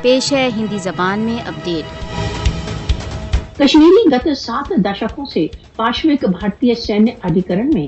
پیش ہے ہندی زبان میں اپڈیٹ۔ کشمیری گت 7 دشکوں سے پاشوک بھارتی سینیہ ادھیکرن میں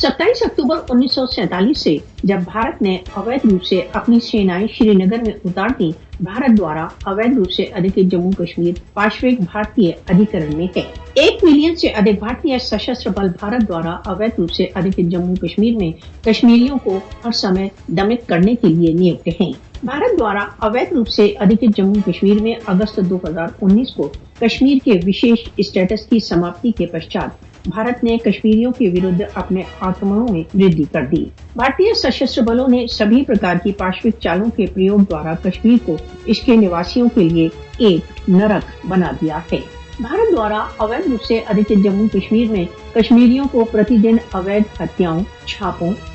27 اکتوبر 1947 سے جب بھارت نے اویدھ روپ سے اپنی سینائیں شری نگر میں اتار دی، بھارت دوارا اویدھ روپ سے ادھکت جموں کشمیر پاشوک بھارتی ادھیکرن میں ہے۔ 1 ملین سے ادھک بھارتی سشستر بل بھارت دوارا اویدھ روپ سے ادھکت جموں کشمیر میں کشمیریوں کو ہر سمے دمن کرنے کے لیے نیوکت ہیں۔ بھارت دوارا اویدھ روپ سے ادھکت جموں کشمیر میں اگست 2019 کو کشمیر کے وشیش اسٹیٹس کی سماپتی کے پشچات بھارت نے کشمیریوں کے ورد اپنے آکرمنوں میں وردھی کر دی۔ بھارتی سشستر بلوں نے سبھی پرکار کی پاشوک چالوں کے پریوگ دوارا کشمیر کو اس کے نواسیوں کے لیے ایک نرک بنا دیا ہے۔ بھارت دوارا اویدھ روپ سے ادھکت جموں کشمیر میں کشمیریوں کو پرتی دن اویدھ ہتیاؤں، چھاپوں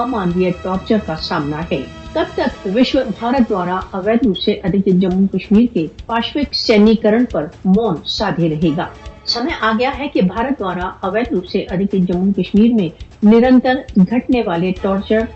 امانویہ ٹارچر کا سامنا ہے۔ تب تک وشو بھارت دوارا اویدھ روپ سے ادھکت جموں کشمیر کے پاشوک سینیکرن پر مون سادھے رہے گا۔ سمے آ گیا ہے کہ بھارت دوارا اویدھ روپ سے ادھکت جموں کشمیر میں نرنتر گھٹنے والے ٹارچر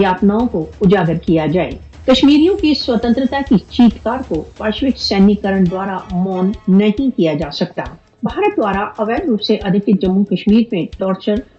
یاتناؤں کو اجاگر کیا جائے۔ کشمیریوں کی سوتنترتا کی چیتکار کو پاشوک سینیکرن دوارا مون نہیں کیا جا سکتا۔ بھارت دوارا اویدھ روپ سے ادھکت جموں کشمیر میں ٹارچر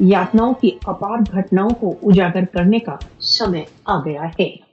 یاتناؤں کی اپار گھٹناؤں کو اجاگر کرنے کا سمے آ گیا ہے۔